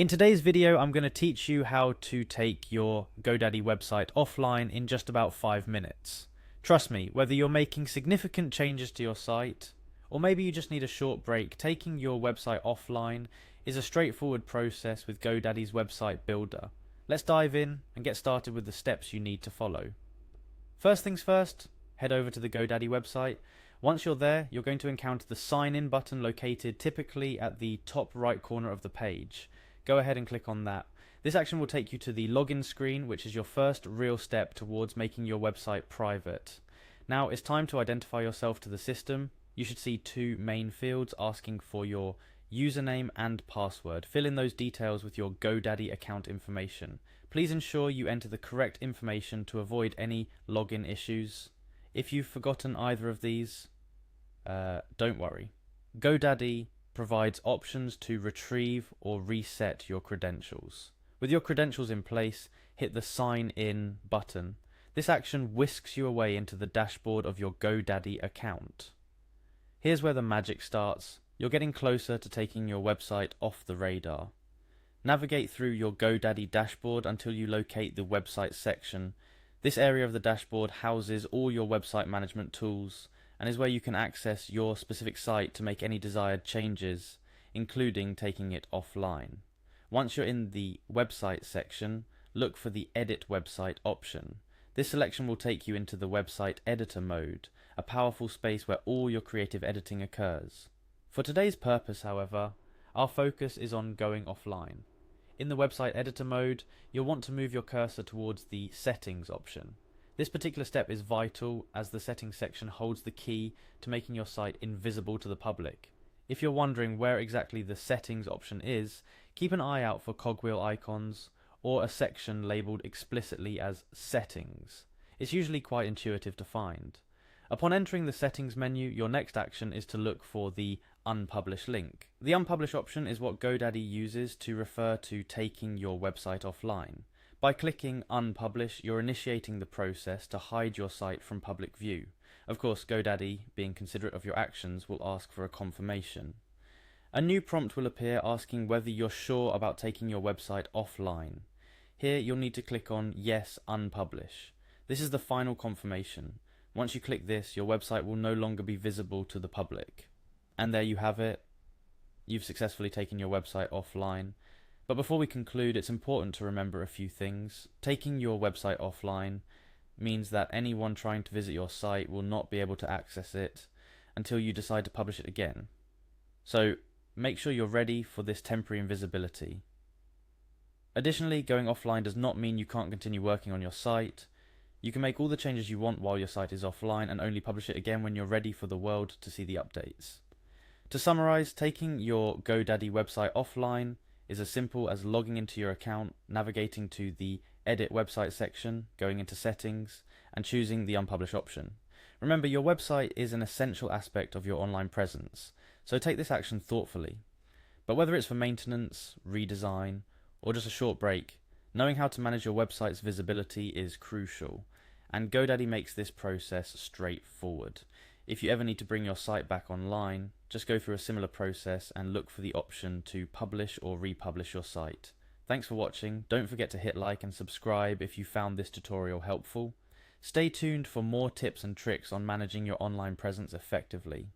In today's video, I'm going to teach you how to take your Godaddy website offline in just about 5 minutes. Trust me, whether you're making significant changes to your site, or maybe you just need a short break, taking your website offline is a straightforward process with Godaddy's website builder. Let's dive in and get started with the steps you need to follow. First things first, head over to the Godaddy website. Once you're there, you're going to encounter the sign in button located typically at the top right corner of the page. Go ahead and click on that. This action will take you to the login screen, which is your first real step towards making your website private. Now it's time to identify yourself to the system. You should see two main fields asking for your username and password. Fill in those details with your Godaddy account information. Please ensure you enter the correct information to avoid any login issues. If you've forgotten either of these, don't worry. Godaddy provides options to retrieve or reset your credentials. With your credentials in place, hit the Sign In button. This action whisks you away into the dashboard of your Godaddy account. Here's where the magic starts. You're getting closer to taking your website off the radar. Navigate through your Godaddy dashboard until you locate the website section. This area of the dashboard houses all your website management tools and is where you can access your specific site to make any desired changes, including taking it offline. Once you're in the website section, look for the Edit Website option. This selection will take you into the website editor mode, a powerful space where all your creative editing occurs. For today's purpose, however, our focus is on going offline. In the website editor mode, you'll want to move your cursor towards the Settings option. This particular step is vital as the Settings section holds the key to making your site invisible to the public. If you're wondering where exactly the Settings option is, keep an eye out for cogwheel icons or a section labelled explicitly as Settings. It's usually quite intuitive to find. Upon entering the Settings menu, your next action is to look for the Unpublish link. The Unpublish option is what Godaddy uses to refer to taking your website offline. By clicking Unpublish, you're initiating the process to hide your site from public view. Of course, Godaddy, being considerate of your actions, will ask for a confirmation. A new prompt will appear asking whether you're sure about taking your website offline. Here, you'll need to click on Yes, Unpublish. This is the final confirmation. Once you click this, your website will no longer be visible to the public. And there you have it. You've successfully taken your website offline. But before we conclude, it's important to remember a few things. Taking your website offline means that anyone trying to visit your site will not be able to access it until you decide to publish it again. So make sure you're ready for this temporary invisibility. Additionally, going offline does not mean you can't continue working on your site. You can make all the changes you want while your site is offline and only publish it again when you're ready for the world to see the updates. To summarize, taking your Godaddy website offline is as simple as logging into your account, navigating to the Edit Website section, going into Settings, and choosing the Unpublish option. Remember, your website is an essential aspect of your online presence, so take this action thoughtfully. But whether it's for maintenance, redesign, or just a short break, knowing how to manage your website's visibility is crucial, and Godaddy makes this process straightforward. If you ever need to bring your site back online, just go through a similar process and look for the option to publish or republish your site. Thanks for watching. Don't forget to hit like and subscribe if you found this tutorial helpful. Stay tuned for more tips and tricks on managing your online presence effectively.